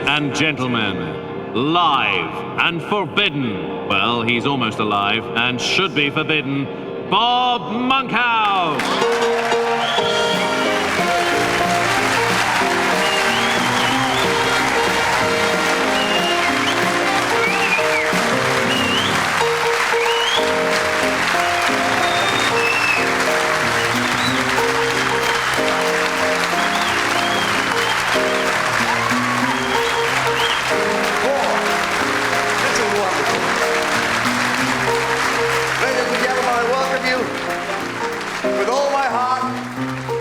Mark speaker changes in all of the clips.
Speaker 1: and gentlemen, live and forbidden, well, he's almost alive and should be forbidden, Bob Monkhouse!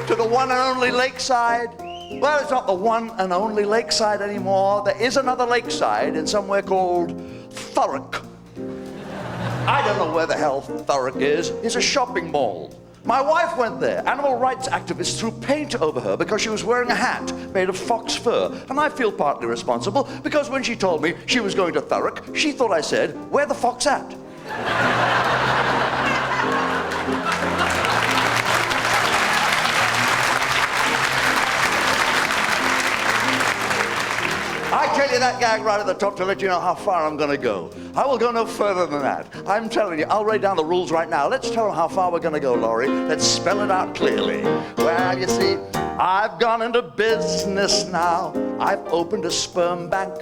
Speaker 2: The one and only Lakeside. Well, it's not the one and only Lakeside anymore. There is another Lakeside in somewhere called Thurrock. I don't know where the hell Thurrock is. It's a shopping mall. My wife went there. Animal rights activists threw paint over her because she was wearing a hat made of fox fur. And I feel partly responsible because when she told me she was going to Thurrock, she thought I said, "Where the fox at?" I tell you that gag right at the top to let you know how far I'm going to go. I will go no further than that. I'm telling you, I'll lay down the rules right now. Let's tell them how far we're going to go, Laurie. Let's spell it out clearly. Well, you see, I've gone into business now. I've opened a sperm bank.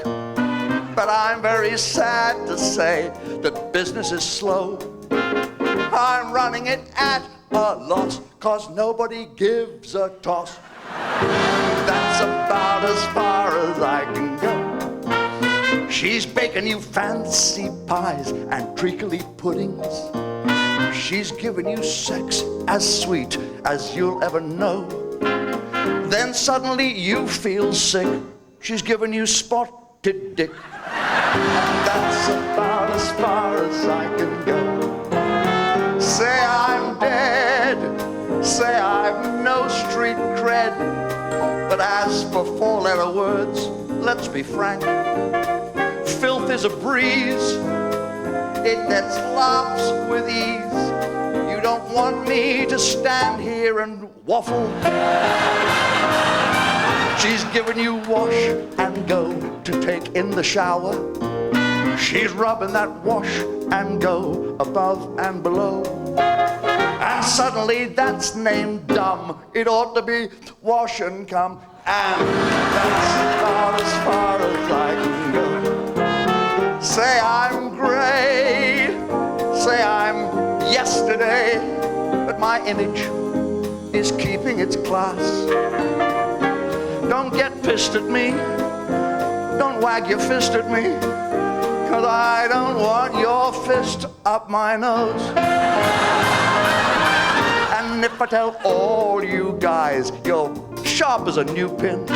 Speaker 2: But I'm very sad to say that business is slow. I'm running it at a loss, 'cause nobody gives a toss. That's about as far as I can go. She's baking you fancy pies and treacly puddings. She's giving you sex as sweet as you'll ever know. Then suddenly you feel sick. She's giving you spotted dick. That's about as far as I can go. Say I'm dead. Say I've no street cred. But as for four-letter words, let's be frank. Filth is a breeze. It gets laughs with ease. You don't want me to stand here and waffle. She's giving you wash and go to take in the shower. She's rubbing that wash and go above and below. And suddenly that's named dumb. It ought to be wash and come. And that's about as far as I can go. Say I'm great. Say I'm yesterday. But my image is keeping its class. Don't get pissed at me. Don't wag your fist at me. 'Cause I don't want your fist up my nose. And if I tell all you guys you're sharp as a new pin,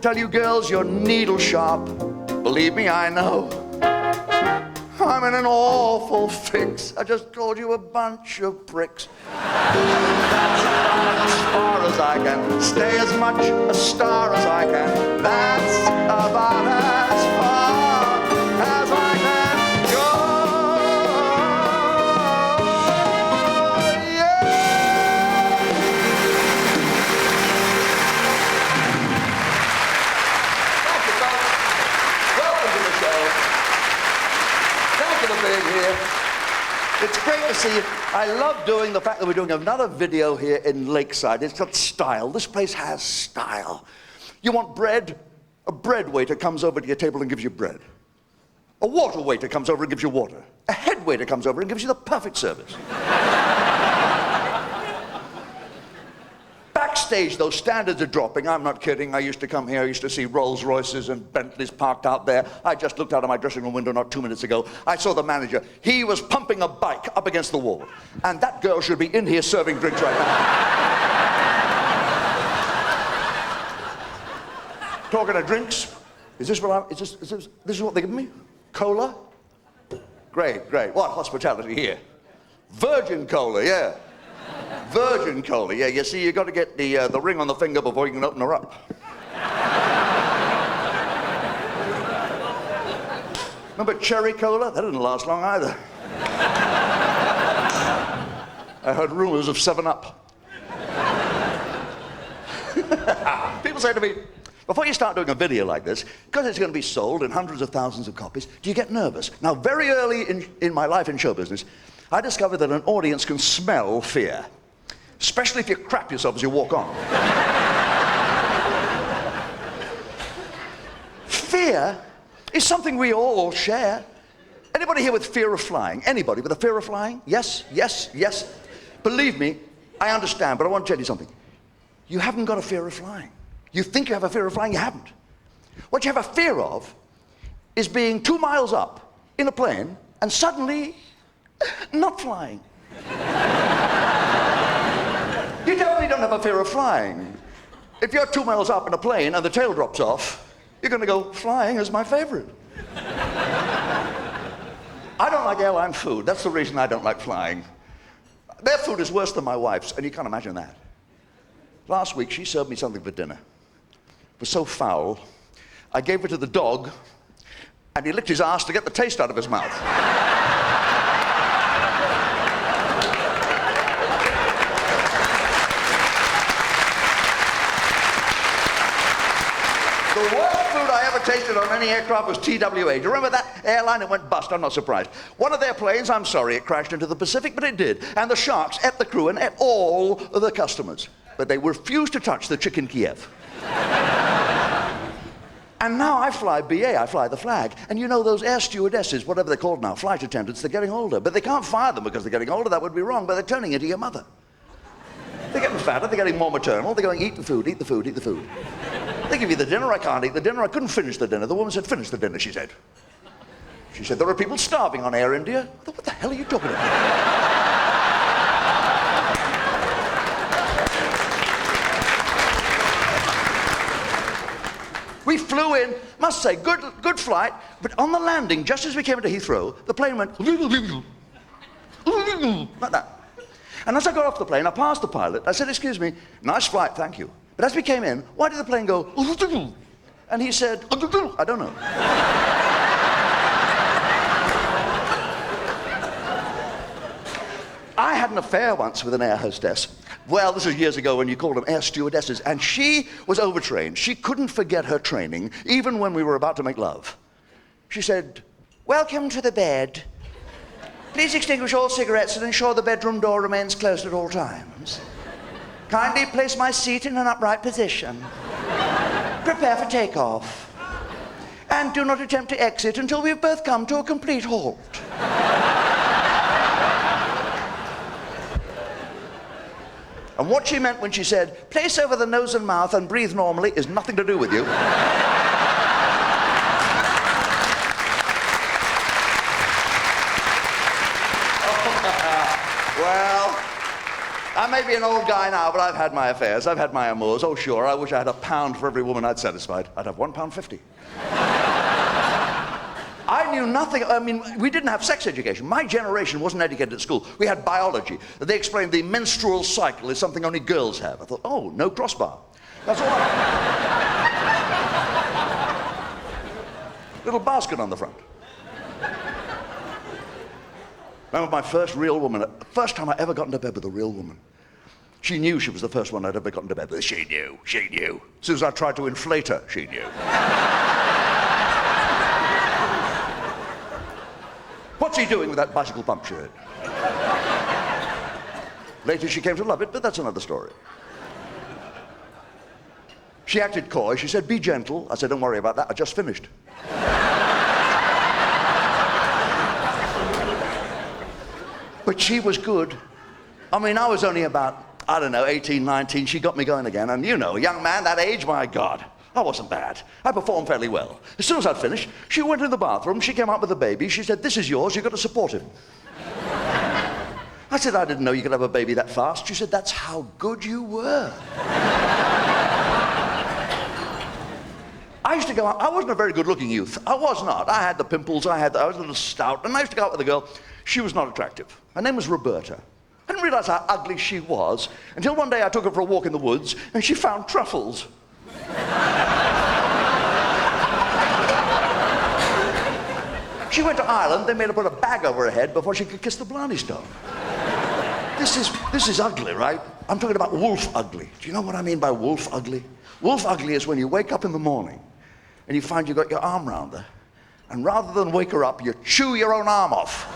Speaker 2: tell you girls you're needle sharp, believe me, I know. I'm in an awful fix. I just called you a bunch of pricks. That's about as far as I can. Stay as much a star as I can. That's about as far as I can go. Yeah! Thank you, folks. Welcome to the show. Thank you for being here. It's great to see you. I love doing the fact that we're doing another video here in Lakeside. It's got style. This place has style. You want bread? A bread waiter comes over to your table and gives you bread. A water waiter comes over and gives you water. A head waiter comes over and gives you the perfect service. Backstage, those standards are dropping. I'm not kidding. I used to come here. I used to see Rolls Royces and Bentleys parked out there. I just looked out of my dressing room window not 2 minutes ago. I saw the manager. He was pumping a bike up against the wall. And that girl should be in here serving drinks right now. Talking of drinks, is this what this is what they give me? Cola? Great, great. What hospitality here? Virgin cola, yeah. Virgin cola, yeah. You see, you got to get the ring on the finger before you can open her up. Remember cherry cola? That didn't last long either. I heard rumors of 7-Up. People say to me, Before you start doing a video like this, because it's going to be sold in hundreds of thousands of copies, do you get nervous? Now, very early in my life in show business, I discovered that an audience can smell fear, especially if you crap yourself as you walk on. Fear is something we all share. Anybody here with fear of flying? Anybody with a fear of flying? Yes, yes, yes. Believe me, I understand, but I want to tell you something. You haven't got a fear of flying. You think you have a fear of flying, you haven't. What you have a fear of is being 2 miles up in a plane and suddenly not flying. You definitely don't have a fear of flying. If you're 2 miles up in a plane and the tail drops off, you're going to go, flying is my favorite. I don't like airline food. That's the reason I don't like flying. Their food is worse than my wife's, and you can't imagine that. Last week, she served me something for dinner. It was so foul, I gave it to the dog, and he licked his ass to get the taste out of his mouth. The worst food I ever tasted on any aircraft was TWA. Do you remember that airline? It went bust. I'm not surprised. One of their planes, I'm sorry, it crashed into the Pacific, but it did. And the sharks ate the crew and ate all the customers. But they refused to touch the chicken Kiev. And now I fly BA, I fly the flag. And you know those air stewardesses, whatever they're called now, flight attendants, they're getting older. But they can't fire them because they're getting older. That would be wrong, but they're turning into your mother. They're getting fatter, they're getting more maternal. They're going, eat the food, eat the food, eat the food. They give you the dinner, I can't eat the dinner. I couldn't finish the dinner. The woman said, finish the dinner, she said. She said, there are people starving on Air India. I thought, what the hell are you talking about? We flew in, must say, good flight, but on the landing, just as we came into Heathrow, the plane went like that. And as I got off the plane, I passed the pilot. I said, excuse me, nice flight, thank you. But as we came in, why did the plane go? And he said, I don't know. I had an affair once with an air hostess. Well, this was years ago when you called them air stewardesses, and she was overtrained. She couldn't forget her training, even when we were about to make love. She said, welcome to the bed. Please extinguish all cigarettes and ensure the bedroom door remains closed at all times. Kindly place my seat in an upright position. Prepare for takeoff. And do not attempt to exit until we've both come to a complete halt. And what she meant when she said, place over the nose and mouth and breathe normally is nothing to do with you. Well, I may be an old guy now, but I've had my affairs. I've had my amours. Oh, sure, I wish I had £1 for every woman I'd satisfied. I'd have £1.50. I knew nothing. I mean, we didn't have sex education. My generation wasn't educated at school. We had biology. They explained the menstrual cycle is something only girls have. I thought, oh, no crossbar. That's all I Little basket on the front. Remember my first real woman, the first time I ever got into bed with a real woman. She knew she was the first one I'd ever got into bed with. She knew. As soon as I tried to inflate her, she knew. What's he doing with that bicycle pump shirt? Later she came to love it, but that's another story. She acted coy. She said, be gentle. I said, don't worry about that. I just finished. But she was good. I mean, I was only about, I don't know, 18, 19. She got me going again. And you know, a young man that age, my God, I wasn't bad. I performed fairly well. As soon as I'd finished, she went in the bathroom. She came out with the baby. She said, this is yours. You've got to support him. I said, I didn't know you could have a baby that fast. She said, that's how good you were. I used to go out. I wasn't a very good-looking youth. I was not. I had the pimples. I was a little stout. And I used to go out with a girl. She was not attractive. Her name was Roberta. I didn't realize how ugly she was until one day I took her for a walk in the woods and she found truffles. She went to Ireland. They made her put a bag over her head before she could kiss the Blarney Stone. This is ugly, right? I'm talking about wolf ugly. Do you know what I mean by wolf ugly? Wolf ugly is when you wake up in the morning and you find you've got your arm round her, and rather than wake her up, you chew your own arm off.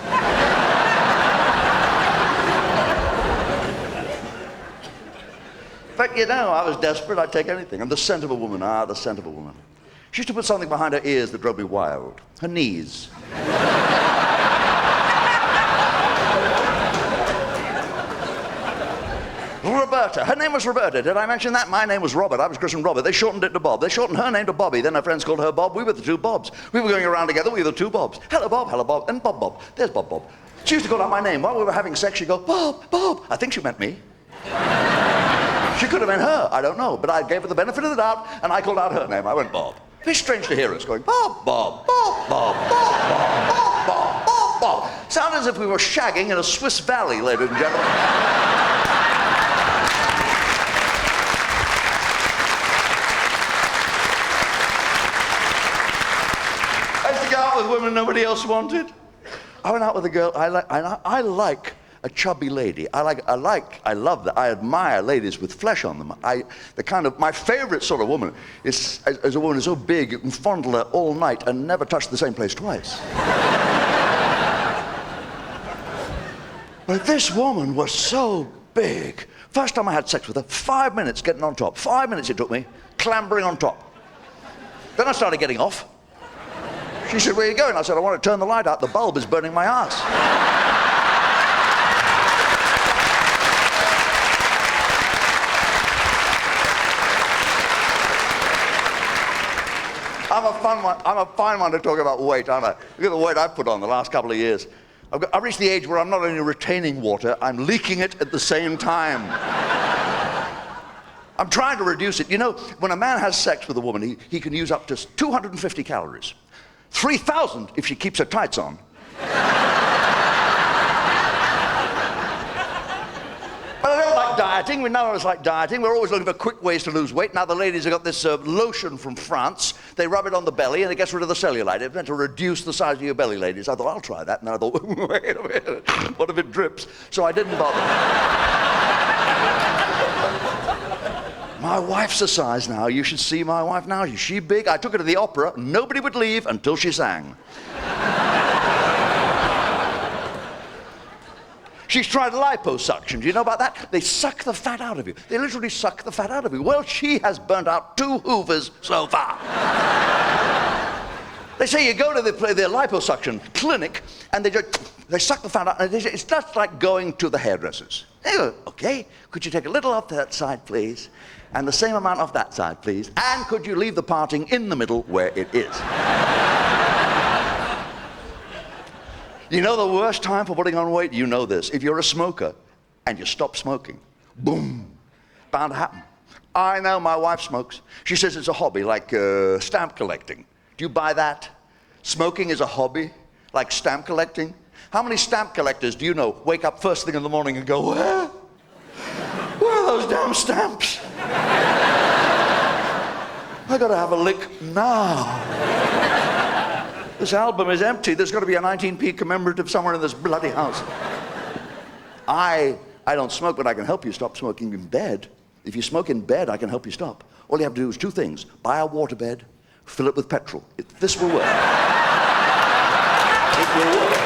Speaker 2: But you know, I was desperate, I'd take anything. And the scent of a woman, the scent of a woman. She used to put something behind her ears that drove me wild. Her knees. Roberta. Her name was Roberta. Did I mention that? My name was Robert. I was christened Robert. They shortened it to Bob. They shortened her name to Bobby. Then her friends called her Bob. We were the two Bobs. We were going around together. We were the two Bobs. Hello, Bob, and Bob, Bob. There's Bob, Bob. She used to call out my name. While we were having sex, she'd go, Bob, Bob. I think she meant me. She could have meant her. I don't know. But I gave her the benefit of the doubt, and I called out her name. I went, Bob. It's strange to hear us going, Bob, Bob, Bob, Bob, Bob, Bob, Bob, Bob, Bob, Bob. Sounded as if we were shagging in a Swiss valley, ladies and gentlemen. Go out with women nobody else wanted. I went out with a girl. I like a chubby lady. I love that. I admire ladies with flesh on them. My favorite sort of woman is a woman who's so big you can fondle her all night and never touch the same place twice. But this woman was so big. First time I had sex with her, 5 minutes getting on top. 5 minutes it took me, clambering on top. Then I started getting off. She said, where are you going? I said, I want to turn the light out. The bulb is burning my ass. I'm a fine one to talk about weight, aren't I? Look at the weight I've put on the last couple of years. I've reached the age where I'm not only retaining water, I'm leaking it at the same time. I'm trying to reduce it. You know, when a man has sex with a woman, he can use up to 250 calories. 3,000 if she keeps her tights on. But I don't like dieting. We know it's like dieting. We're always looking for quick ways to lose weight. Now the ladies have got this lotion from France. They rub it on the belly and it gets rid of the cellulite. It's meant to reduce the size of your belly, ladies. I thought, I'll try that. And then I thought, wait a minute, what if it drips? So I didn't bother. My wife's a size now. You should see my wife now. Is she big? I took her to the opera. Nobody would leave until she sang. She's tried liposuction. Do you know about that? They suck the fat out of you. They literally suck the fat out of you. Well, she has burnt out 2 Hoovers so far. They say you go to the liposuction clinic and they suck the fat out. And it's just like going to the hairdressers. They go, okay, could you take a little off that side, please? And the same amount off that side, please. And could you leave the parting in the middle where it is? You know the worst time for putting on weight? You know this. If you're a smoker and you stop smoking, boom, bound to happen. I know my wife smokes. She says it's a hobby, like stamp collecting. Do you buy that? Smoking is a hobby, like stamp collecting? How many stamp collectors do you know wake up first thing in the morning and go, where? Where are those damn stamps? I gotta have a lick now. This album is empty. There's got to be a 19p commemorative somewhere in this bloody house. I don't smoke, but I can help you stop smoking in bed. If you smoke in bed, I can help you stop. All you have to do is 2 things. Buy a waterbed, fill it with petrol. This will work. It will work.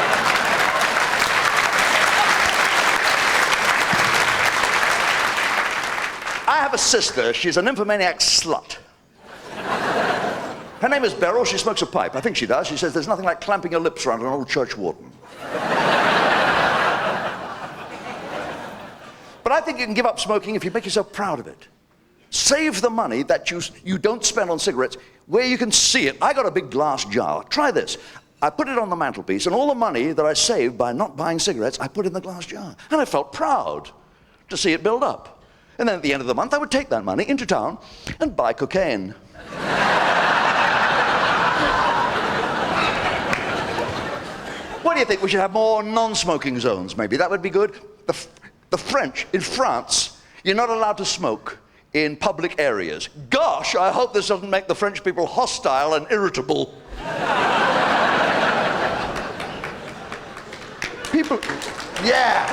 Speaker 2: I have a sister. She's a nymphomaniac slut. Her name is Beryl. She smokes a pipe. I think she does. She says there's nothing like clamping your lips around an old church warden. But I think you can give up smoking if you make yourself proud of it. Save the money that you don't spend on cigarettes where you can see it. I got a big glass jar. Try this. I put it on the mantelpiece, and all the money that I saved by not buying cigarettes, I put in the glass jar. And I felt proud to see it build up. And then at the end of the month, I would take that money into town and buy cocaine. What do you think? We should have more non-smoking zones, maybe. That would be good. The French, in France, you're not allowed to smoke in public areas. Gosh, I hope this doesn't make the French people hostile and irritable. People, yeah.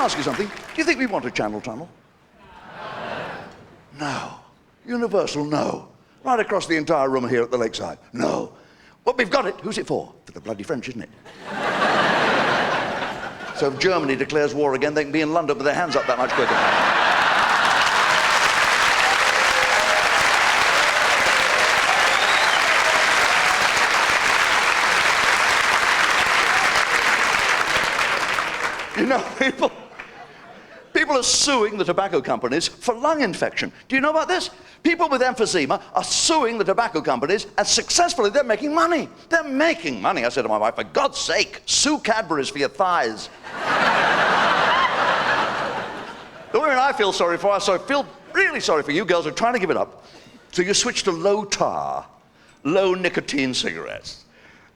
Speaker 2: ask you something. Do you think we want a Channel Tunnel? No. Universal, no. Right across the entire room here at the Lakeside, no. Well, we've got it. Who's it for? For the bloody French, isn't it? So if Germany declares war again, they can be in London with their hands up that much quicker. You know, people are suing the tobacco companies for lung infection. Do you know about this? People with emphysema are suing the tobacco companies, and successfully they're making money. They're making money. I said to my wife, for God's sake, sue Cadbury's for your thighs. The women I feel sorry for, I feel really sorry for you girls who are trying to give it up. So you switch to low tar, low nicotine cigarettes.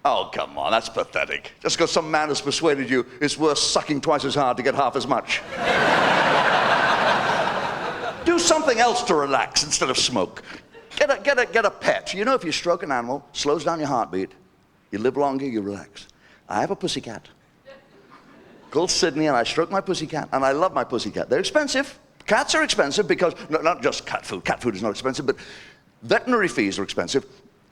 Speaker 2: Oh, come on, that's pathetic. Just because some man has persuaded you it's worth sucking twice as hard to get half as much. Do something else to relax instead of smoke. Get a pet. You know, if you stroke an animal, slows down your heartbeat, you live longer, you relax. I have a pussycat called Sydney, and I stroke my pussycat, and I love my pussycat. They're expensive. Cats are expensive because, not just cat food. Cat food is not expensive, but veterinary fees are expensive.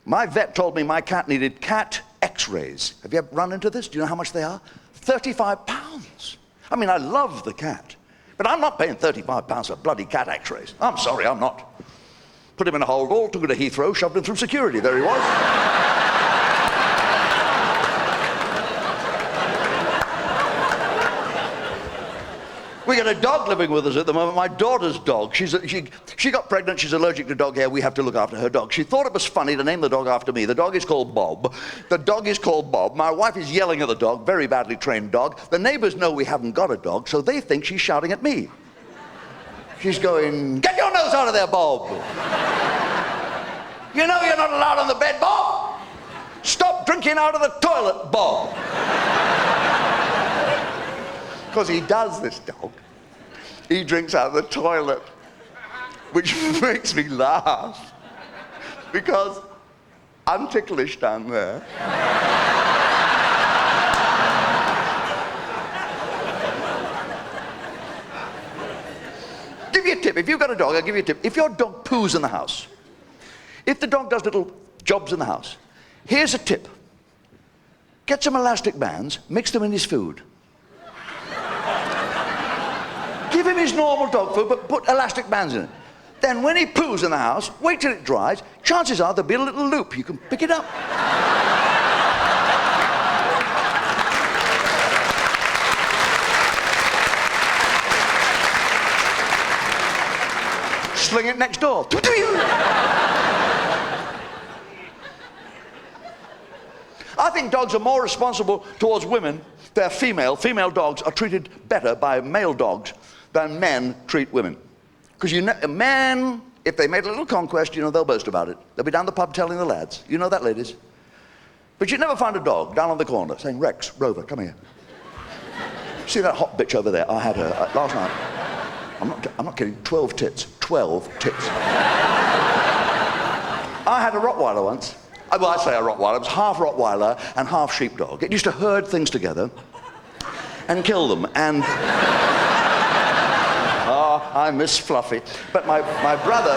Speaker 2: My vet told me my cat needed cat x-rays. Have you ever run into this? Do you know how much they are? £35. I mean, I love the cat, but I'm not paying £35 for bloody cat x-rays. I'm sorry, I'm not. Put him in a hold all, took him to Heathrow, shoved him through security. There he was. We got a dog living with us at the moment, my daughter's dog. She got pregnant, she's allergic to dog hair, we have to look after her dog. She thought it was funny to name the dog after me. The dog is called Bob. The dog is called Bob. My wife is yelling at the dog, very badly trained dog. The neighbors know we haven't got a dog, so they think she's shouting at me. She's going, get your nose out of there, Bob. You know you're not allowed on the bed, Bob. Stop drinking out of the toilet, Bob. Because he does, this dog. He drinks out of the toilet, which makes me laugh, because I'm ticklish down there. Give you a tip. If you've got a dog, I'll give you a tip. If your dog poos in the house, if the dog does little jobs in the house, here's a tip. Get some elastic bands, mix them in his food. Give him his normal dog food, but put elastic bands in it. Then when he poos in the house, wait till it dries. Chances are there'll be a little loop. You can pick it up. Sling it next door. I think dogs are more responsible towards women. They're female. Female dogs are treated better by male dogs than men treat women. Because you know, men, if they made a little conquest, you know, they'll boast about it. They'll be down the pub telling the lads. You know that, ladies? But you'd never find a dog down on the corner saying, Rex, Rover, come here. See that hot bitch over there? I had her last night. I'm not kidding, 12 tits. 12 tits. I had a Rottweiler once. Well, I say a Rottweiler. It was half Rottweiler and half sheepdog. It used to herd things together and kill them. And I miss Fluffy. But my brother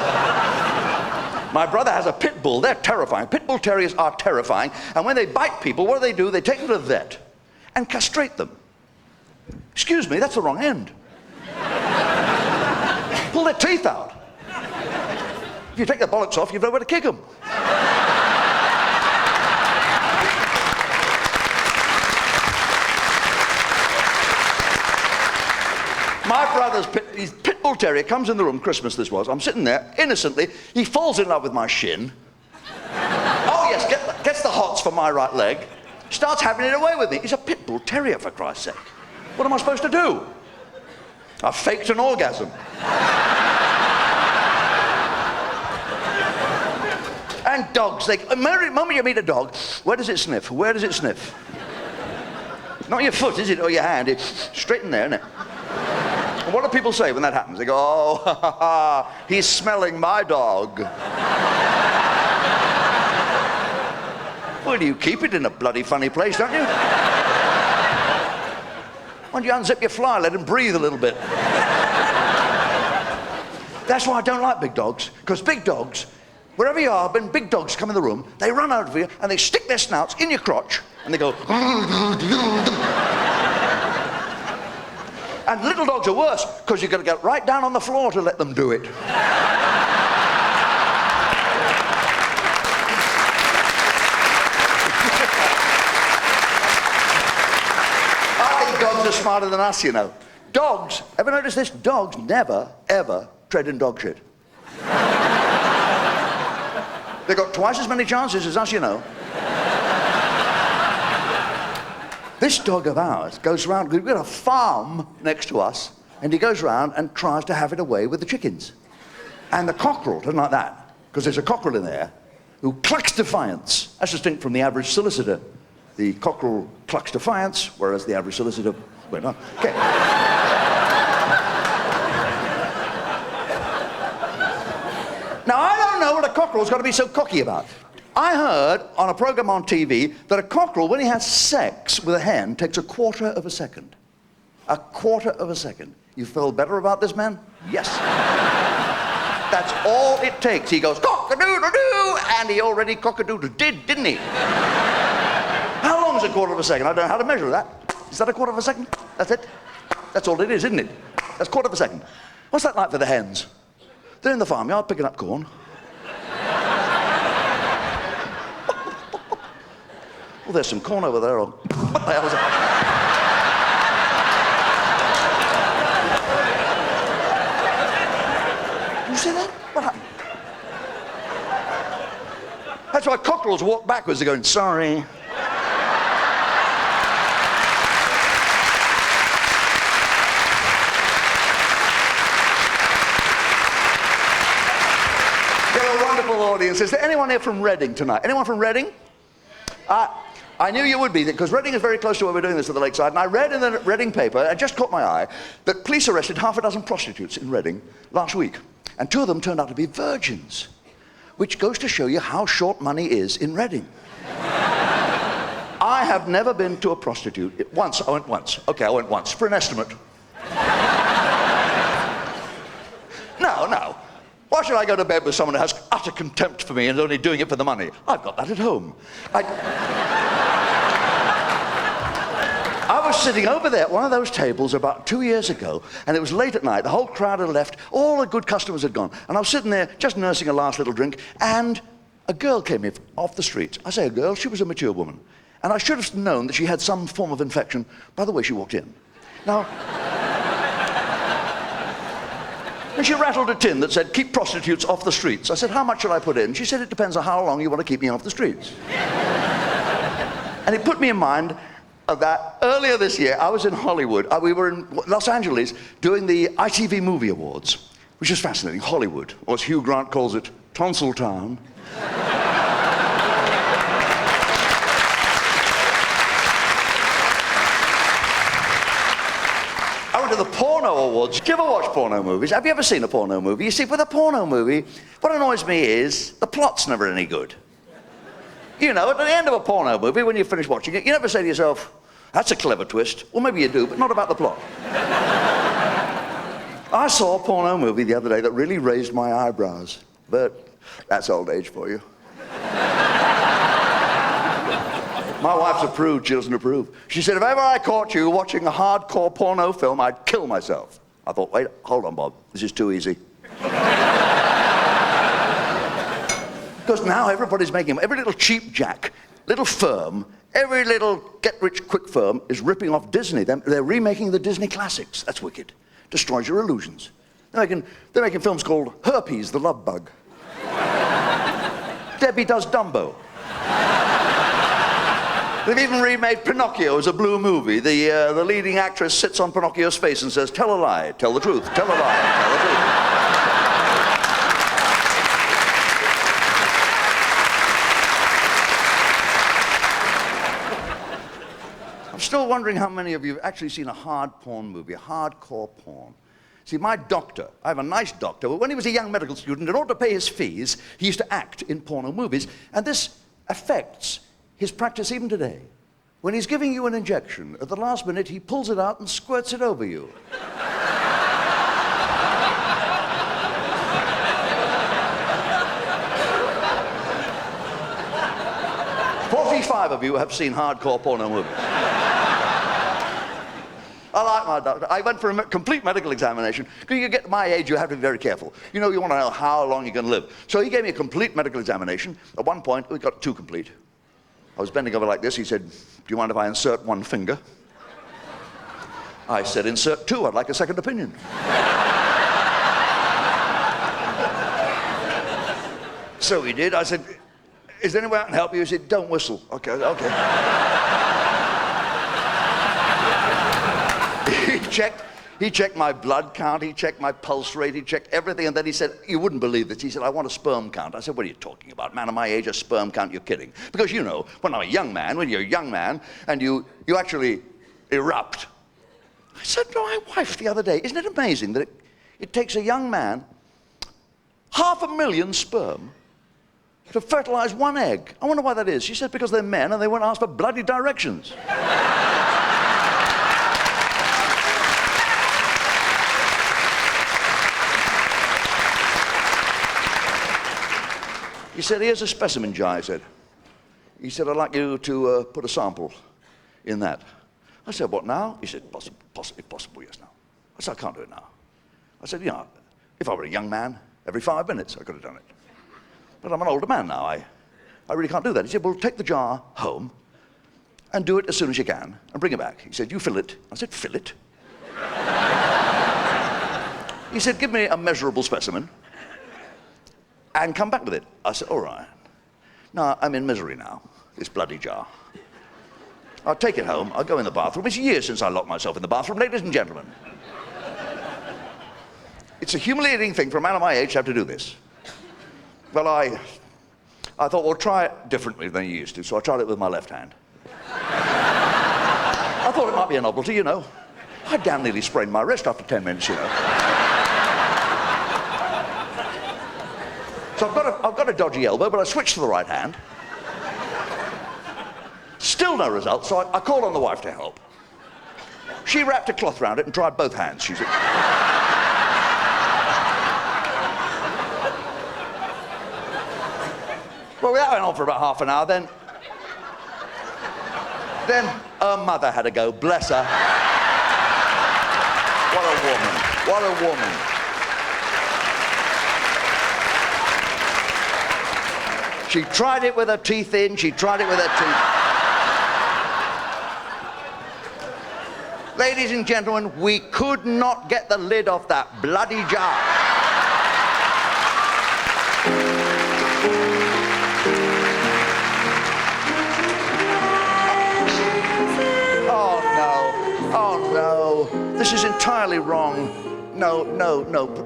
Speaker 2: has a pit bull. They're terrifying. Pit bull terriers are terrifying. And when they bite people, what do? They take them to the vet and castrate them. Excuse me, that's the wrong end. Pull their teeth out. If you take their bollocks off, you've nowhere to kick them. My brother's pit bull terrier comes in the room, Christmas this was, I'm sitting there, innocently, he falls in love with my shin. Oh yes, gets the hots for my right leg, starts having it away with me. He's a pit bull terrier, for Christ's sake. What am I supposed to do? I faked an orgasm. And dogs, the moment you meet a dog, where does it sniff? Where does it sniff? Not your foot, is it, or your hand? It's straight in there, isn't it? And what do people say when that happens? They go, oh, ha, ha, ha, he's smelling my dog. Well, you keep it in a bloody funny place, don't you? Why don't you unzip your fly, let him breathe a little bit? That's why I don't like big dogs, because big dogs, wherever you are, when big dogs come in the room, they run over you and they stick their snouts in your crotch and they go. And little dogs are worse, because you've got to get right down on the floor to let them do it. I think dogs are smarter than us, you know. Dogs, ever notice this? Dogs never, ever tread in dog shit. They've got twice as many chances as us, you know. This dog of ours goes around, we've got a farm next to us, and he goes around and tries to have it away with the chickens. And the cockerel doesn't like that, because there's a cockerel in there who clucks defiance. That's distinct from the average solicitor. The cockerel clucks defiance, whereas the average solicitor, well, no. Okay. Now, I don't know what a cockerel's got to be so cocky about. I heard on a program on TV that a cockerel, when he has sex with a hen, takes 1/4 of a second. 1/4 of a second. You feel better about this, man? Yes. That's all it takes. He goes, cock-a-doodle-doo, and he already cock-a-doodle-did, didn't he? How long is 1/4 of a second? I don't know how to measure that. Is that 1/4 of a second? That's it? That's all it is, isn't it? That's 1/4 of a second. What's that like for the hens? They're in the farmyard picking up corn. Well, there's some corn over there. What the hell is that? You see that? What happened? That's why cockerels walk backwards. They're going, sorry. You're a wonderful audience. Is there anyone here from Reading tonight? Anyone from Reading? I knew you would be, because Reading is very close to where we're doing this at the Lakeside, and I read in the Reading paper, it just caught my eye, that police arrested 6 prostitutes in Reading last week, and 2 of them turned out to be virgins, which goes to show you how short money is in Reading. I have never been to a prostitute. Once, I went once. Okay, I went once, for an estimate. No. Why should I go to bed with someone who has utter contempt for me and is only doing it for the money? I've got that at home. I was sitting over there at one of those tables about 2 years ago, and it was late at night. The whole crowd had left. All the good customers had gone. And I was sitting there just nursing a last little drink, and a girl came in off the street. I say a girl, she was a mature woman. And I should have known that she had some form of infection by the way she walked in. Now, and she rattled a tin that said, keep prostitutes off the streets. I said, how much should I put in? She said, it depends on how long you want to keep me off the streets. And it put me in mind of that. Earlier this year, I was in Hollywood. We were in Los Angeles doing the ITV Movie Awards, which is fascinating. Hollywood, or as Hugh Grant calls it, Tonsil Town. I went to the Porno Awards. Do you ever watch porno movies? Have you ever seen a porno movie? You see, with a porno movie, what annoys me is the plot's never any good. You know, at the end of a porno movie, when you finish watching it, you never say to yourself, that's a clever twist. Well, maybe you do, but not about the plot. I saw a porno movie the other day that really raised my eyebrows, but that's old age for you. My wife's approved, she doesn't approve. She said, if ever I caught you watching a hardcore porno film, I'd kill myself. I thought, wait, hold on, Bob, this is too easy. Because now everybody's making, every little cheap jack, little firm, every little get-rich-quick firm is ripping off Disney. They're remaking the Disney classics. That's wicked. Destroys your illusions. They're making films called Herpes, the Love Bug. Debbie Does Dumbo. They've even remade Pinocchio as a blue movie. The leading actress sits on Pinocchio's face and says, tell a lie, tell the truth, tell a lie, tell the truth. I'm still wondering how many of you have actually seen a hard porn movie, a hardcore porn. See, my doctor, I have a nice doctor, but when he was a young medical student, in order to pay his fees, he used to act in porno movies, and this affects his practice even today. When he's giving you an injection, at the last minute, he pulls it out and squirts it over you. 45 of you have seen hardcore porno movies. I like my doctor. I went for a complete medical examination. Because you get to my age, you have to be very careful. You know, you want to know how long you're going to live. So he gave me a complete medical examination. At one point, we got 2 complete. I was bending over like this. He said, "Do you mind if I insert 1 finger?" I said, "Insert 2. I'd like a second opinion." So he did. I said, "Is there any way I can help you?" He said, "Don't whistle." Okay, okay. He checked my blood count, he checked my pulse rate, he checked everything, and then he said, "You wouldn't believe this." He said, "I want a sperm count." I said, "What are you talking about? Man of my age, a sperm count? You're kidding." Because you know, when you're a young man, and you actually erupt. I said to my wife the other day, "Isn't it amazing that it takes a young man 500,000 sperm to fertilize 1 egg? I wonder why that is." She said, "Because they're men and they won't ask for bloody directions." He said, "Here's a specimen jar," he said, "I'd like you to put a sample in that." I said, "What now?" He said, possible, yes, now." I said, "I can't do it now." I said, "You know, if I were a young man, every 5 minutes I could have done it. But I'm an older man now, I really can't do that." He said, "Well, take the jar home and do it as soon as you can and bring it back." He said, "You fill it." I said, "Fill it?" He said, "Give me a measurable specimen and come back with it." I said, "All right. No, I'm in misery now, this bloody jar. I'll take it home, I'll go in the bathroom." It's years since I locked myself in the bathroom, ladies and gentlemen. It's a humiliating thing for a man of my age to have to do this. Well, I thought, well, try it differently than you used to, so I tried it with my left hand. I thought it might be a novelty, you know. I damn nearly sprained my wrist after 10 minutes, you know. So I've got a dodgy elbow, but I switched to the right hand. Still no result, so I called on the wife to help. She wrapped a cloth around it and tried both hands. She said, well, that went on for about half an hour. Then her mother had to go, bless her. What a woman, what a woman. She tried it with her teeth in, she tried it with her teeth. Ladies and gentlemen, we could not get the lid off that bloody jar. Oh no, this is entirely wrong. No,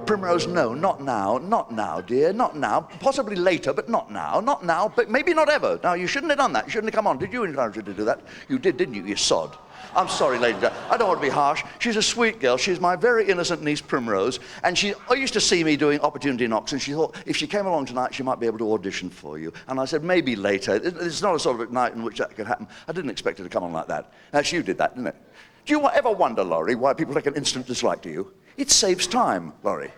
Speaker 2: Primrose, no, not now, dear, not now. Possibly later, but not now, but maybe not ever. Now, you shouldn't have done that. You shouldn't have come on. Did you encourage her to do that? You did, didn't you, you sod? I'm sorry, ladies and gentlemen. I don't want to be harsh. She's a sweet girl. She's my very innocent niece, Primrose, and she used to see me doing opportunity knocks, and she thought, if she came along tonight, she might be able to audition for you. And I said, maybe later. It's not a sort of night in which that could happen. I didn't expect her to come on like that. Actually, you did that, didn't it? Do you ever wonder, Laurie, why people take an instant dislike to you? It saves time, Laurie.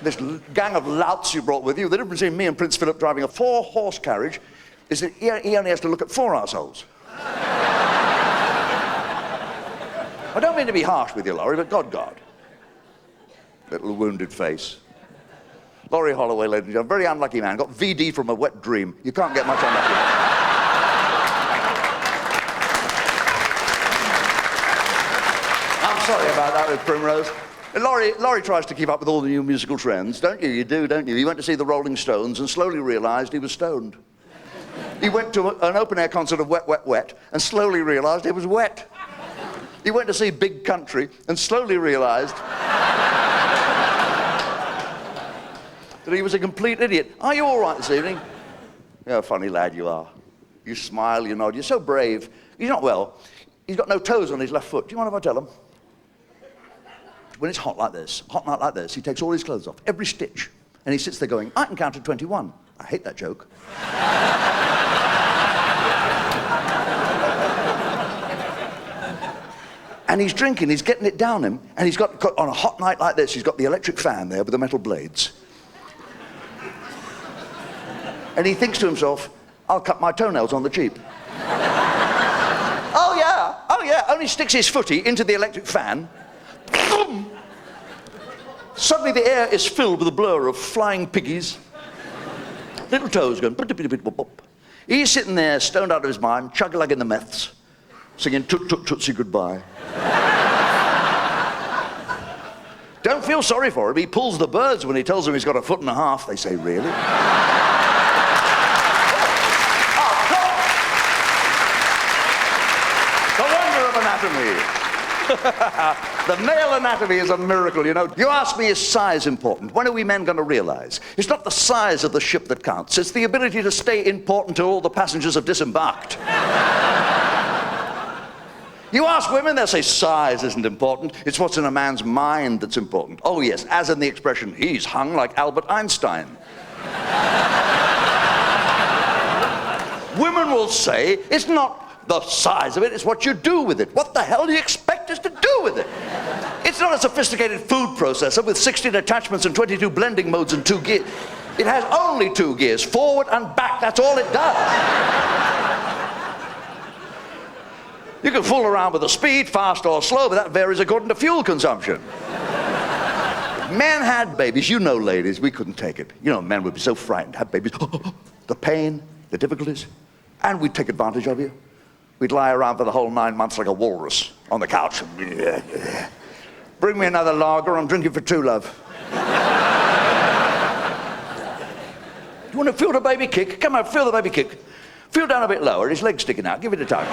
Speaker 2: This gang of louts you brought with you, the difference between me and Prince Philip driving a 4-horse carriage is that he only has to look at 4 assholes. I don't mean to be harsh with you, Laurie, but God. Little wounded face. Laurie Holloway, ladies and gentlemen, very unlucky man. Got VD from a wet dream. You can't get much unlucky. Sorry about that with Primrose. Laurie tries to keep up with all the new musical trends, don't you? You do, don't you? He went to see the Rolling Stones and slowly realized he was stoned. He went to an open-air concert of Wet, Wet, Wet and slowly realized it was wet. He went to see Big Country and slowly realized that he was a complete idiot. Are you all right this evening? You're a funny lad you are. You smile, you nod, you're so brave. He's not well. He's got no toes on his left foot. Do you mind if I tell him? When it's hot night like this, he takes all his clothes off, every stitch, and he sits there going, I can count to 21. I hate that joke. And he's drinking, he's getting it down him, and he's got, on a hot night like this, he's got the electric fan there with the metal blades. And he thinks to himself, I'll cut my toenails on the cheap. Oh yeah, only sticks his footy into the electric fan. Boom. Suddenly the air is filled with a blur of flying piggies. Little toes going. He's sitting there, stoned out of his mind, chug-a-lugging the meths, singing Toot Toot Tootsie Goodbye. Don't feel sorry for him. He pulls the birds when he tells them he's got a foot and a half. They say, really? The wonder of anatomy. The male anatomy is a miracle, you know. You ask me, is size important? When are we men going to realize? It's not the size of the ship that counts. It's the ability to stay important till all the passengers have disembarked. You ask women, they'll say size isn't important. It's what's in a man's mind that's important. Oh yes, as in the expression, he's hung like Albert Einstein. Women will say, it's not the size of it, it's what you do with it. What the hell do you expect us to do with it? It's not a sophisticated food processor with 16 attachments and 22 blending modes and 2 gears. It has only 2 gears, forward and back, that's all it does. You can fool around with the speed, fast or slow, but that varies according to fuel consumption. If men had babies, you know, ladies, we couldn't take it. You know, men would be so frightened to have babies. The pain, the difficulties, and we'd take advantage of you. We'd lie around for the whole 9 months like a walrus on the couch. Bring me another lager, I'm drinking for 2, love. You want to feel the baby kick? Come on, feel the baby kick. Feel down a bit lower, his leg's sticking out. Give it a tug.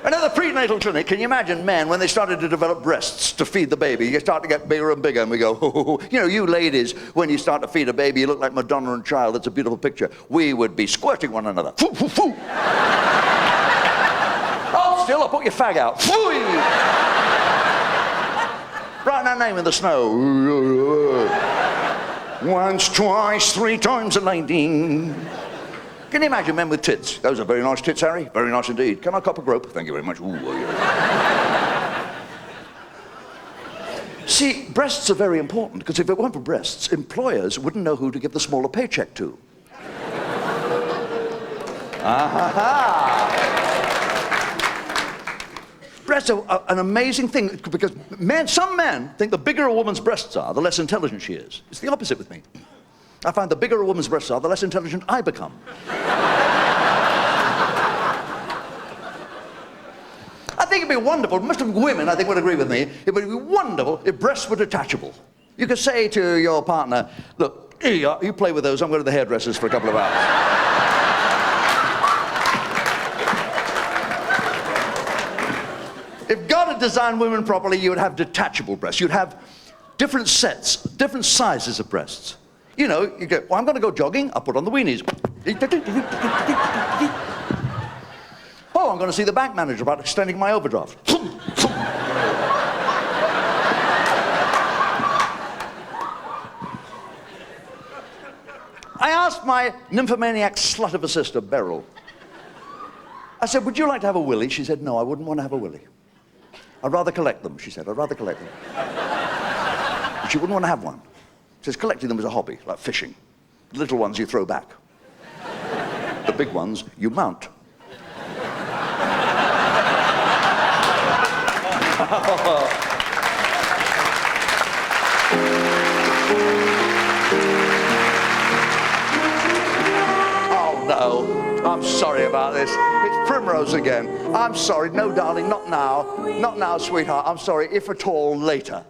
Speaker 2: Another prenatal clinic, can you imagine men when they started to develop breasts to feed the baby? You start to get bigger and bigger and we go, oh. You know, you ladies, when you start to feed a baby, you look like Madonna and Child. It's a beautiful picture. We would be squirting one another. Foo, foo, foo. Hold still, I'll put your fag out. Fooey. Write that name in the snow. Once, twice, 3 times a lady. Can you imagine men with tits? Those are very nice tits, Harry. Very nice indeed. Can I cop a grope? Thank you very much. Ooh, yeah. See, breasts are very important because if it weren't for breasts, employers wouldn't know who to give the smaller paycheck to. Breasts are an amazing thing because some men think the bigger a woman's breasts are, the less intelligent she is. It's the opposite with me. I find the bigger a woman's breasts are, the less intelligent I become. I think it'd be wonderful, most of women I think would agree with me, it would be wonderful if breasts were detachable. You could say to your partner, look, here you are, you play with those, I'm going to the hairdressers for a couple of hours. If God had designed women properly, you would have detachable breasts. You'd have different sets, different sizes of breasts. You know, you go, well, I'm going to go jogging, I'll put on the weenies. Oh, I'm going to see the bank manager about extending my overdraft. I asked my nymphomaniac slut of a sister, Beryl. I said, would you like to have a willy? She said, no, I wouldn't want to have a willy. I'd rather collect them, she said, I'd rather collect them. But she wouldn't want to have one. She says, collecting them is a hobby, like fishing. The little ones you throw back. The big ones you mount. Oh no, I'm sorry about this. It's Primrose again. I'm sorry, no darling, not now. Not now, sweetheart, I'm sorry, if at all, later,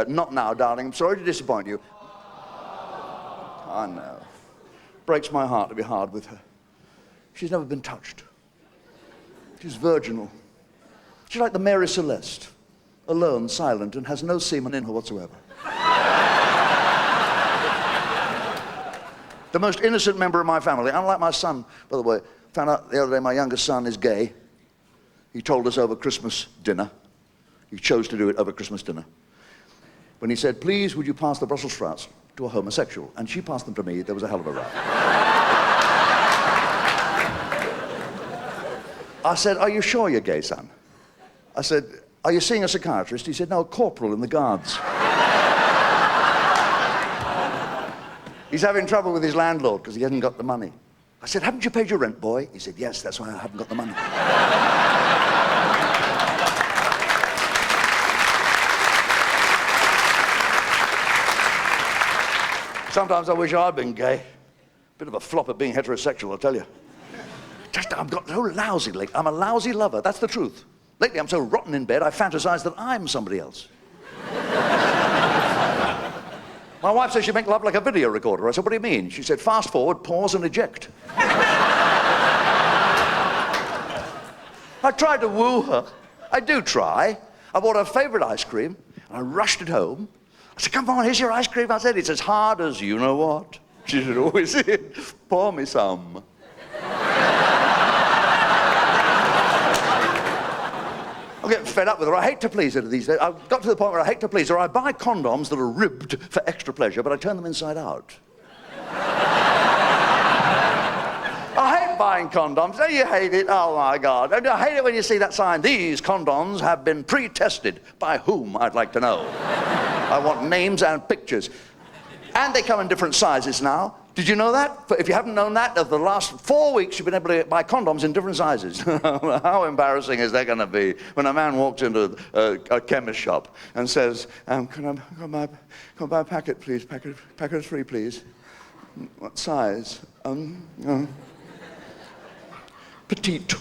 Speaker 2: not now, darling. I'm sorry to disappoint you. I know. Breaks my heart to be hard with her. She's never been touched. She's virginal. She's like the Mary Celeste, alone, silent, and has no semen in her whatsoever. The most innocent member of my family, unlike my son, by the way. Found out the other day my youngest son is gay. He told us over Christmas dinner. He chose to do it over Christmas dinner. When he said, please, would you pass the Brussels sprouts to a homosexual? And she passed them to me, there was a hell of a row. I said, are you sure you're gay, son? I said, are you seeing a psychiatrist? He said, no, a corporal in the guards. He's having trouble with his landlord because he hasn't got the money. I said, haven't you paid your rent, boy? He said, yes, that's why I haven't got the money. Sometimes I wish I'd been gay. Bit of a flop at being heterosexual, I'll tell you. Just, I've got so lousy lately. I'm a lousy lover, that's the truth. Lately, I'm so rotten in bed, I fantasize that I'm somebody else. My wife says she makes love like a video recorder. I said, what do you mean? She said, fast forward, pause, and eject. I tried to woo her. I do try. I bought her favorite ice cream, and I rushed it home. I said, come on, here's your ice cream. I said, it's as hard as you know what. She said, oh, is it? Pour me some. I'm getting fed up with her. I hate to please her these days. I've got to the point where I hate to please her. I buy condoms that are ribbed for extra pleasure, but I turn them inside out. I hate buying condoms. Don't you hate it? Oh, my God. I hate it when you see that sign. These condoms have been pre-tested. By whom, I'd like to know. I want names and pictures. And they come in different sizes now. Did you know that? If you haven't known that, of the last 4 weeks, you've been able to buy condoms in different sizes. How embarrassing is that going to be when a man walks into a chemist shop and says, can I buy a packet, please? Packet of 3, please. What size? Petite.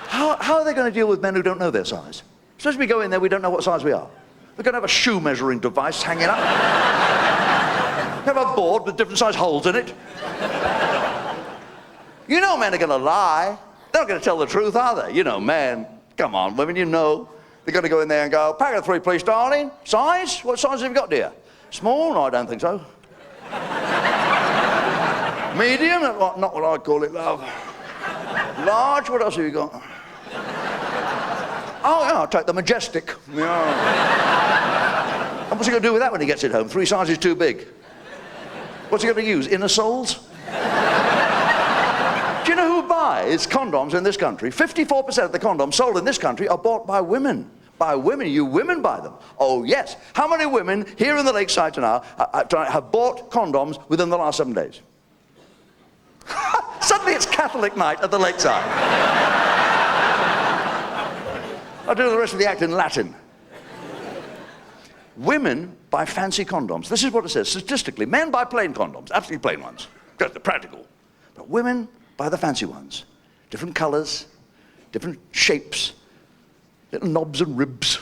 Speaker 2: How are they going to deal with men who don't know their size? Suppose we go in there, we don't know what size we are. We're going to have a shoe measuring device hanging up. Have a board with different size holes in it. You know men are going to lie. They're not going to tell the truth, are they? You know men. Come on, women, you know. They're going to go in there and go, packet of 3, please, darling. Size? What size have you got, dear? Small? No, I don't think so. Medium? Not what I'd call it, love. Large? What else have you got? Oh, yeah, I'll take the majestic. Yeah. And what's he going to do with that when he gets it home? 3 sizes too big. What's he going to use? Inner soles? Do you know who buys condoms in this country? 54% of the condoms sold in this country are bought by women. By women. You women buy them. Oh, yes. How many women here in the Lakeside tonight have bought condoms within the last 7 days? Suddenly it's Catholic night at the Lakeside. I'll do the rest of the act in Latin. Women buy fancy condoms. This is what it says. Statistically, men buy plain condoms, absolutely plain ones, because they're practical. But women buy the fancy ones. Different colors, different shapes, little knobs and ribs,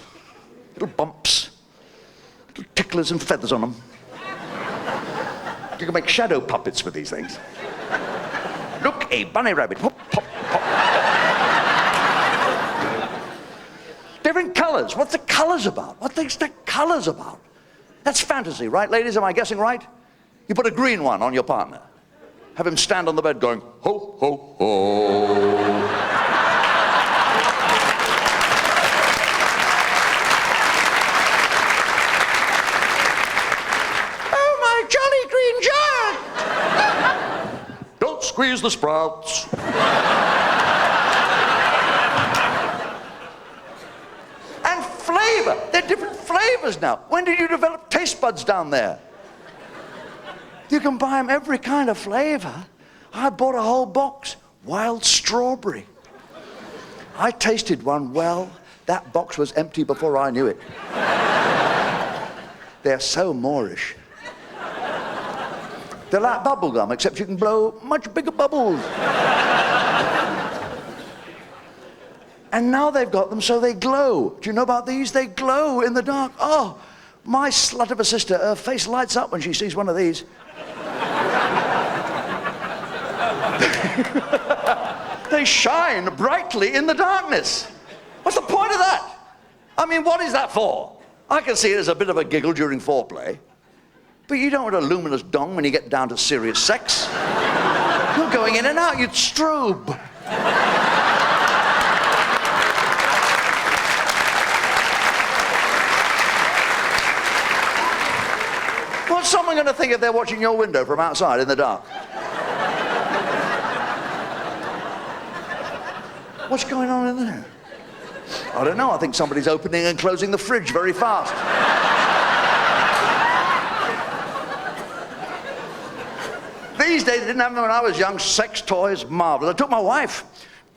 Speaker 2: little bumps, little ticklers and feathers on them. You can make shadow puppets with these things. Look, a bunny rabbit. Hop, pop, pop. Different colors. What's the colors about? What thing's the colors about? That's fantasy, right, ladies? Am I guessing right? You put a green one on your partner. Have him stand on the bed going, ho, ho, ho. Oh, my jolly green giant! Don't squeeze the sprouts. They're different flavors now. When did you develop taste buds down there? You can buy them every kind of flavor. I bought a whole box. Wild strawberry. I tasted one. Well, that box was empty before I knew it. They're so Moorish. They're like bubble gum, except you can blow much bigger bubbles. And now they've got them so they glow. Do you know about these? They glow in the dark. Oh, my slut of a sister, her face lights up when she sees one of these. They shine brightly in the darkness. What's the point of that? I mean, what is that for? I can see it as a bit of a giggle during foreplay. But you don't want a luminous dong when you get down to serious sex. You're going in and out, you'd strobe. What's someone going to think if they're watching your window from outside in the dark? What's going on in there? I don't know. I think somebody's opening and closing the fridge very fast. These days, they didn't have them when I was young. Sex toys, marvelous. I took my wife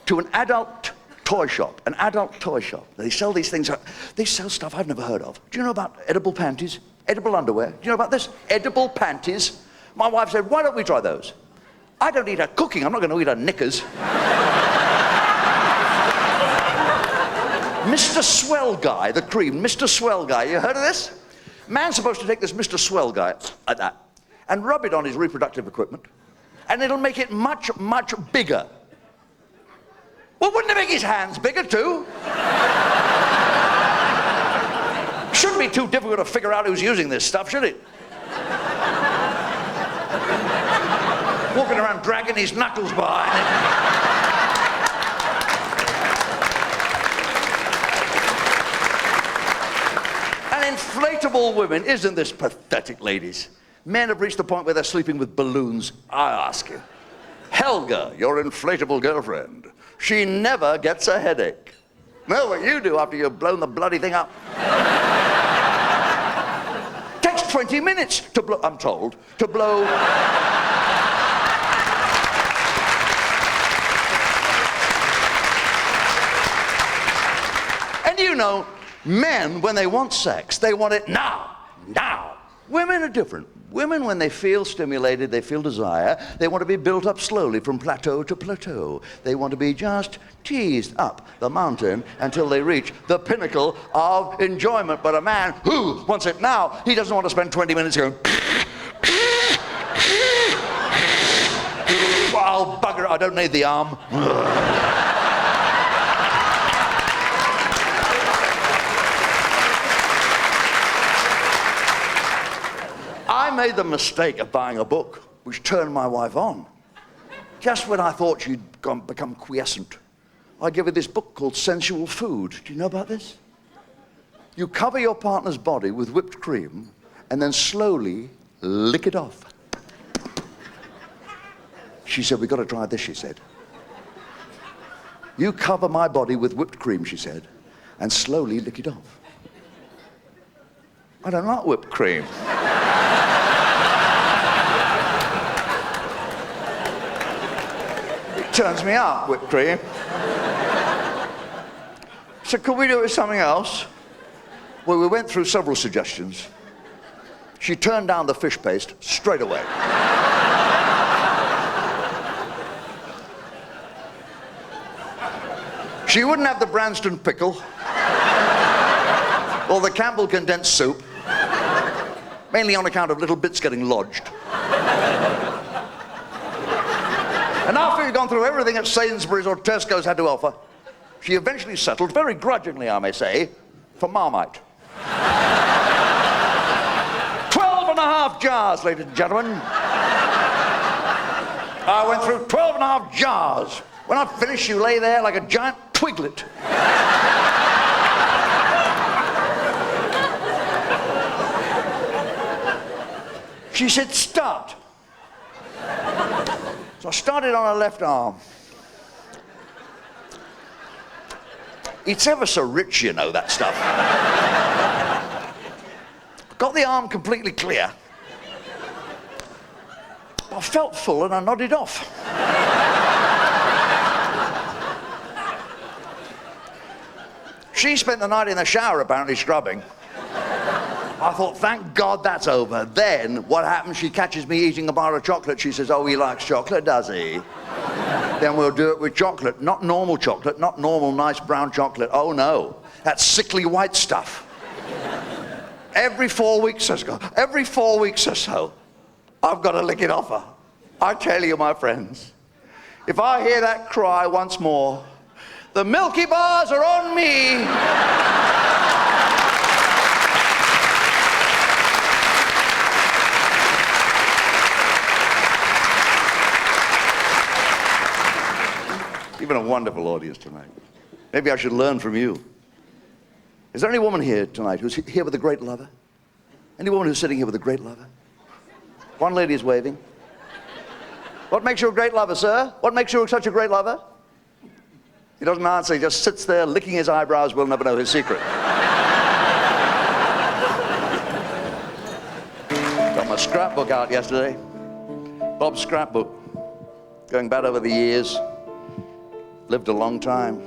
Speaker 2: to an adult toy shop. An adult toy shop. They sell these things. They sell stuff I've never heard of. Do you know about edible panties? Edible underwear? Do you know about this? Edible panties. My wife said, why don't we try those? I don't eat her cooking. I'm not going to eat her knickers. Mr. Swell Guy, the cream. Mr. Swell Guy. You heard of this? Man's supposed to take this Mr. Swell Guy, like that, and rub it on his reproductive equipment, and it'll make it much, much bigger. Well, wouldn't it make his hands bigger too? Shouldn't be too difficult to figure out who's using this stuff, should it? Walking around dragging his knuckles behind it. And inflatable women, isn't this pathetic, ladies? Men have reached the point where they're sleeping with balloons. I ask you, Helga, your inflatable girlfriend, she never gets a headache. Know what you do after you've blown the bloody thing up? Takes 20 minutes to blow, I'm told, to blow. And you know, men, when they want sex, they want it now, now. Women are different. Women, when they feel stimulated, they feel desire, they want to be built up slowly from plateau to plateau. They want to be just teased up the mountain until they reach the pinnacle of enjoyment. But a man who wants it now, he doesn't want to spend 20 minutes going, oh, bugger, I don't need the arm. I made the mistake of buying a book which turned my wife on. Just when I thought she'd become quiescent, I gave her this book called Sensual Food. Do you know about this? You cover your partner's body with whipped cream and then slowly lick it off. She said, we've got to try this, she said. You cover my body with whipped cream, she said, and slowly lick it off. I don't like whipped cream. Turns me up, whipped cream. So could we do it with something else? Well, we went through several suggestions. She turned down the fish paste straight away. She wouldn't have the Branston pickle or the Campbell condensed soup, mainly on account of little bits getting lodged. And after we'd gone through everything that Sainsbury's or Tesco's had to offer, she eventually settled, very grudgingly I may say, for Marmite. 12 and a half jars, ladies and gentlemen. I went through 12 and a half jars. When I finished, you lay there like a giant twiglet. She said, start. So I started on her left arm. It's ever so rich, you know, that stuff. Got the arm completely clear. I felt full and I nodded off. She spent the night in the shower, apparently scrubbing. I thought, thank God that's over. Then, what happens? She catches me eating a bar of chocolate. She says, oh, he likes chocolate, does he? Then we'll do it with chocolate. Not normal chocolate, not normal nice brown chocolate. Oh, no. That's sickly white stuff. Every 4 weeks or so, I've got to lick it off her. I tell you, my friends, if I hear that cry once more, the Milky Bars are on me. You've been a wonderful audience tonight. Maybe I should learn from you. Is there any woman here tonight who's here with a great lover? Any woman who's sitting here with a great lover? One lady is waving. What makes you a great lover, sir? What makes you such a great lover? He doesn't answer, he just sits there licking his eyebrows. We'll never know his secret. Got my scrapbook out yesterday. Bob's scrapbook. Going back over the years. Lived a long time.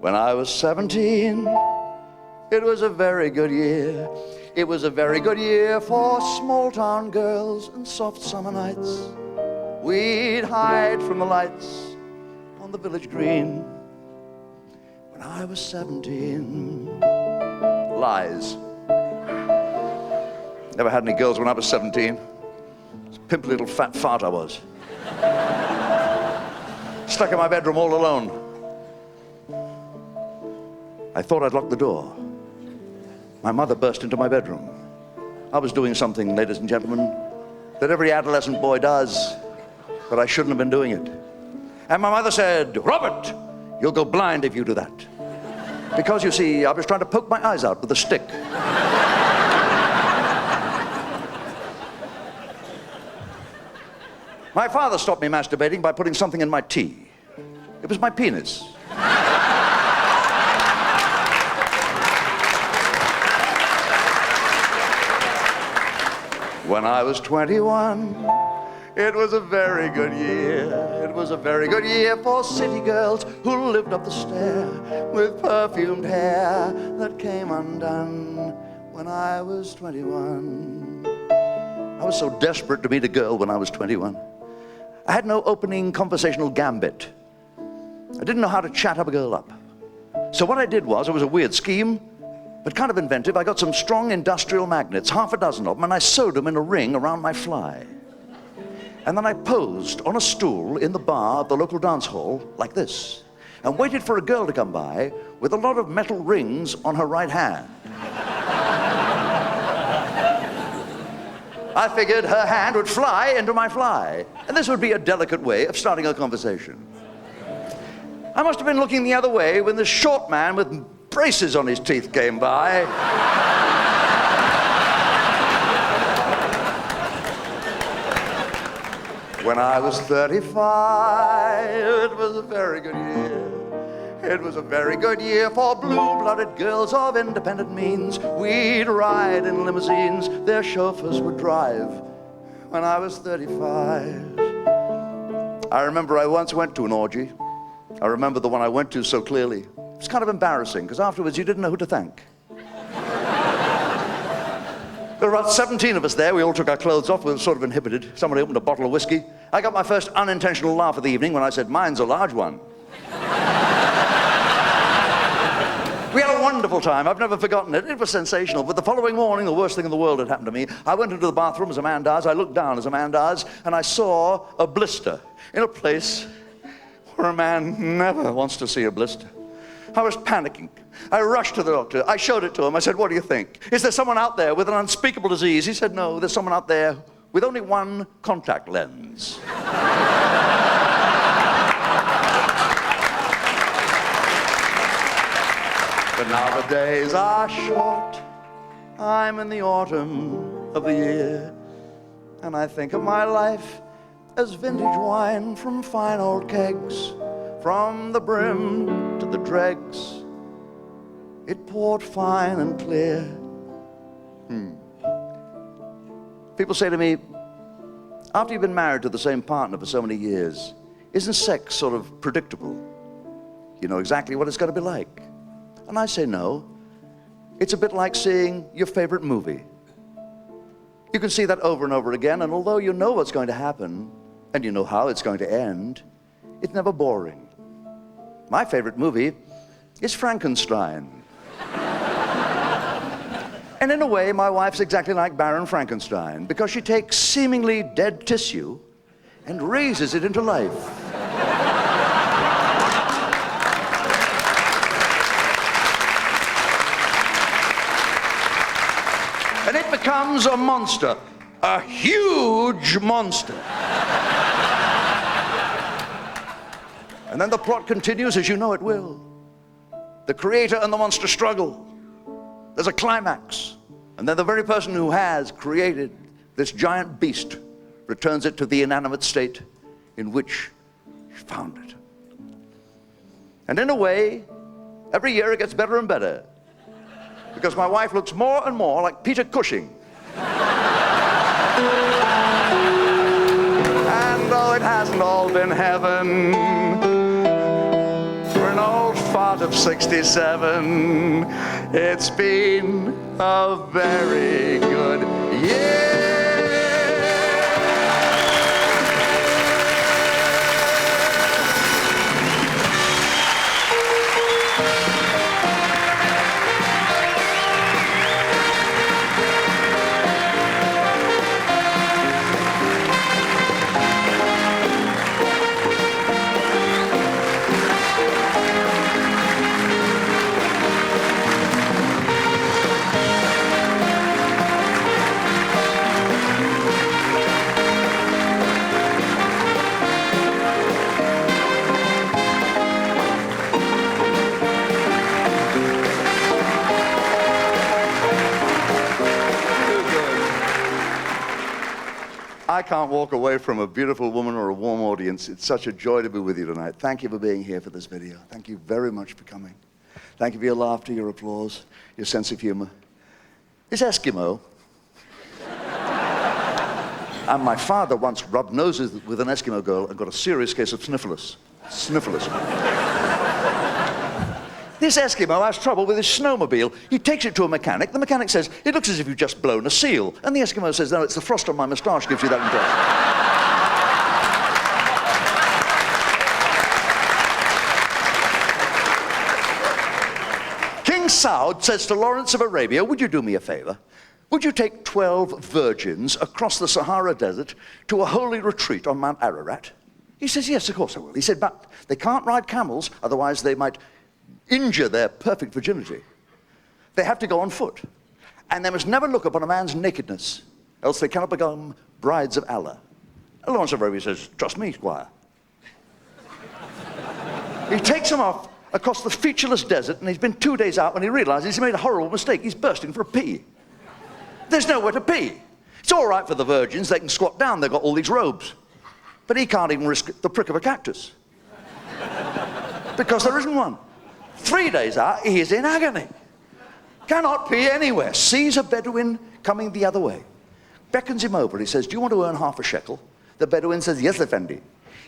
Speaker 2: When I was 17, it was a very good year. It was a very good year for small town girls and soft summer nights. We'd hide from the lights on the village green. When I was 17. Lies. Never had any girls when I was 17. Pimply little fat fart I was. Stuck in my bedroom all alone. I thought I'd locked the door. My mother burst into my bedroom. I was doing something, ladies and gentlemen, that every adolescent boy does, but I shouldn't have been doing it. And my mother said, "Robert, you'll go blind if you do that." Because, you see, I was trying to poke my eyes out with a stick. My father stopped me masturbating by putting something in my tea. It was my penis. When I was 21, it was a very good year. It was a very good year for city girls who lived up the stair with perfumed hair that came undone. When I was 21, I was so desperate to meet a girl when I was 21. I had no opening conversational gambit. I didn't know how to chat up a girl up. So what I did was, it was a weird scheme, but kind of inventive. I got some strong industrial magnets, half a dozen of them, and I sewed them in a ring around my fly. And then I posed on a stool in the bar at the local dance hall, like this, and waited for a girl to come by with a lot of metal rings on her right hand. I figured her hand would fly into my fly, and this would be a delicate way of starting a conversation. I must have been looking the other way when this short man with braces on his teeth came by. When I was 35, it was a very good year. It was a very good year for blue-blooded girls of independent means. We'd ride in limousines their chauffeurs would drive. When I was 35, I remember I once went to an orgy. I remember the one I went to so clearly. It was kind of embarrassing, because afterwards you didn't know who to thank. There were about 17 of us there. We all took our clothes off. We were sort of inhibited. Somebody opened a bottle of whiskey. I got my first unintentional laugh of the evening when I said, "Mine's a large one." We had a wonderful time. I've never forgotten it. It was sensational. But the following morning, the worst thing in the world had happened to me. I went into the bathroom as a man does. I looked down as a man does, and I saw a blister in a place where a man never wants to see a blister. I was panicking. I rushed to the doctor. I showed it to him. I said, "What do you think? Is there someone out there with an unspeakable disease?" He said, "No, there's someone out there with only one contact lens." But now the days are short. I'm in the autumn of the year, and I think of my life as vintage wine from fine old kegs. From the brim to the dregs, it poured fine and clear. People say to me, after you've been married to the same partner for so many years, isn't sex sort of predictable? You know exactly what it's going to be like. And I say no. It's a bit like seeing your favorite movie. You can see that over and over again, and although you know what's going to happen, and you know how it's going to end, it's never boring. My favorite movie is Frankenstein. And in a way, my wife's exactly like Baron Frankenstein, because she takes seemingly dead tissue and raises it into life. And it becomes a monster, a huge monster. And then the plot continues as you know it will. The creator and the monster struggle. There's a climax. And then the very person who has created this giant beast returns it to the inanimate state in which he found it. And in a way, every year it gets better and better. Because my wife looks more and more like Peter Cushing. And though it hasn't all been heaven, for an old fart of 67, it's been a very good year. I can't walk away from a beautiful woman or a warm audience. It's such a joy to be with you tonight. Thank you for being here for this video. Thank you very much for coming. Thank you for your laughter, your applause, your sense of humor. This Eskimo, and my father once rubbed noses with an Eskimo girl and got a serious case of sniffles. This Eskimo has trouble with his snowmobile. He takes it to a mechanic. The mechanic says, it looks as if you've just blown a seal. And the Eskimo says, no, it's the frost on my moustache gives you that impression. King Saud says to Lawrence of Arabia, would you do me a favor? Would you take 12 virgins across the Sahara Desert to a holy retreat on Mount Ararat? He says, yes, of course I will. He said, but they can't ride camels, otherwise they might injure their perfect virginity. They have to go on foot. And they must never look upon a man's nakedness, else they cannot become brides of Allah. And Lawrence of Arabia says, trust me, squire. He takes them off across the featureless desert, and he's been 2 days out when he realizes he's made a horrible mistake. He's bursting for a pee. There's nowhere to pee. It's all right for the virgins, they can squat down, they've got all these robes. But he can't even risk the prick of a cactus. Because there isn't one. 3 days out, he is in agony. Cannot pee anywhere. Sees a Bedouin coming the other way. Beckons him over. He says, do you want to earn half a shekel? The Bedouin says, yes, Effendi.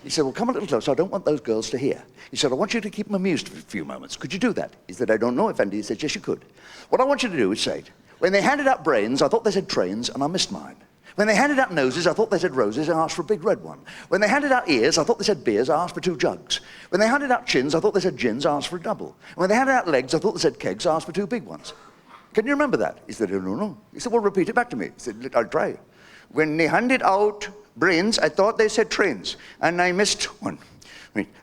Speaker 2: He said, well, come a little closer. I don't want those girls to hear. He said, I want you to keep them amused for a few moments. Could you do that? He said, I don't know, Effendi. He said, yes, you could. What I want you to do is say, when they handed out brains, I thought they said trains, and I missed mine. When they handed out noses, I thought they said roses, and I asked for a big red one. When they handed out ears, I thought they said beers, I asked for 2 jugs. When they handed out chins, I thought they said gins, I asked for a double. When they handed out legs, I thought they said kegs, I asked for 2 big ones. Can you remember that? He said, no, no. He said, well, repeat it back to me. He said, I'll try. When they handed out brains, I thought they said trains, and I missed one.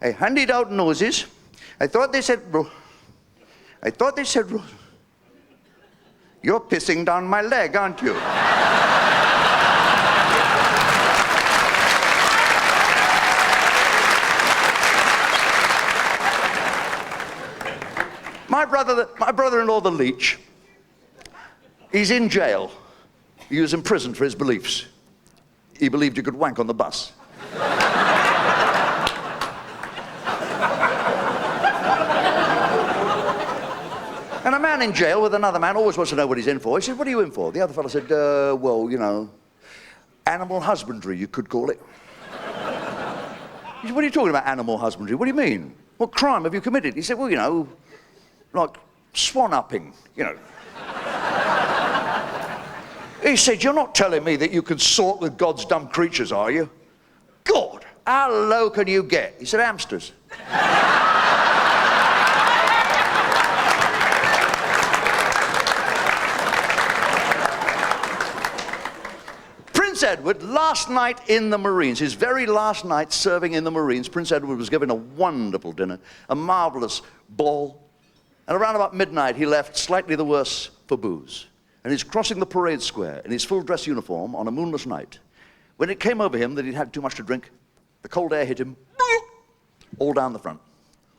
Speaker 2: I handed out noses, I thought they said You're pissing down my leg, aren't you? My brother-in-law, the leech, he's in jail. He was imprisoned for his beliefs. He believed you could wank on the bus. And a man in jail with another man always wants to know what he's in for. He said, what are you in for? The other fellow said, well, you know, animal husbandry, you could call it. He said, what are you talking about, animal husbandry? What do you mean? What crime have you committed? He said, well, you know, like swan-upping, you know. He said, you're not telling me that you can sort with God's dumb creatures, are you? God, how low can you get? He said, hamsters. Prince Edward, last night in the Marines, his very last night serving in the Marines, Prince Edward was given a wonderful dinner, a marvelous ball, and around about midnight he left slightly the worse for booze. And he's crossing the parade square in his full dress uniform on a moonless night. When it came over him that he'd had too much to drink, the cold air hit him all down the front.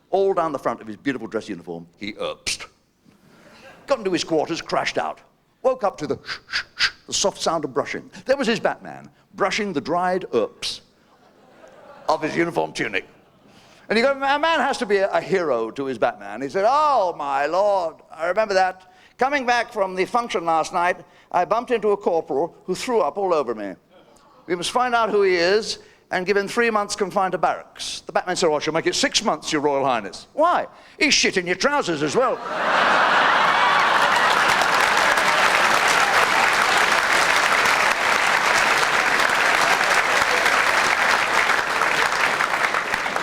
Speaker 2: All down the front of his beautiful dress uniform, he urpsed. Got into his quarters, crashed out. Woke up to the soft sound of brushing. There was his Batman, brushing the dried urps of his uniform tunic. And you go, a man has to be a hero to his Batman. He said, oh, my Lord, I remember that. Coming back from the function last night, I bumped into a corporal who threw up all over me. We must find out who he is and give him 3 months confined to barracks. The Batman said, oh, I shall make it 6 months, Your Royal Highness. Why? He's shit in your trousers as well.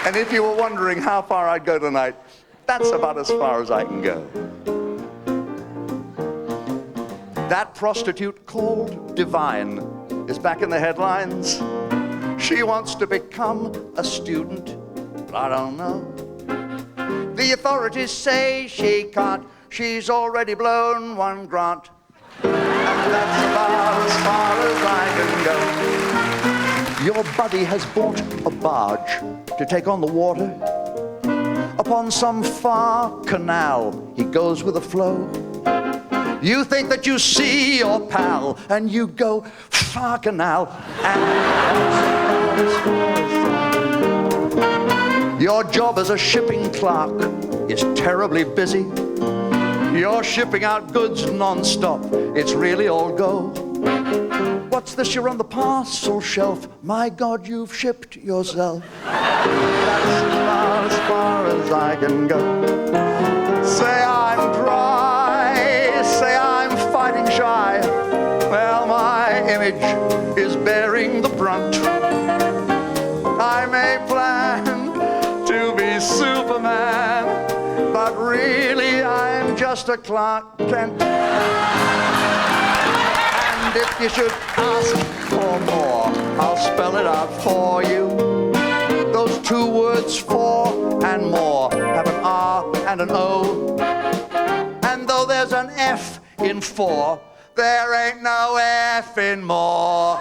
Speaker 2: And if you were wondering how far I'd go tonight, that's about as far as I can go. That prostitute called Divine is back in the headlines. She wants to become a student, but I don't know. The authorities say she can't. She's already blown one grant. And that's about as far as I can go. Your buddy has bought a barge to take on the water. Upon some far canal, he goes with the flow. You think that you see your pal, and you go, far canal, and your job as a shipping clerk is terribly busy. You're shipping out goods non-stop. It's really all go. What's this you're on the parcel shelf? My God, you've shipped yourself. That's about as far as I can go. Say I'm dry, say I'm fighting shy. Well, my image is bearing the brunt. I may plan to be Superman, but really I'm just a Clark Kent. And if you should ask for more, I'll spell it out for you. Those 2 words, for and more, have an R and an O. And though there's an F in for, there ain't no F in more.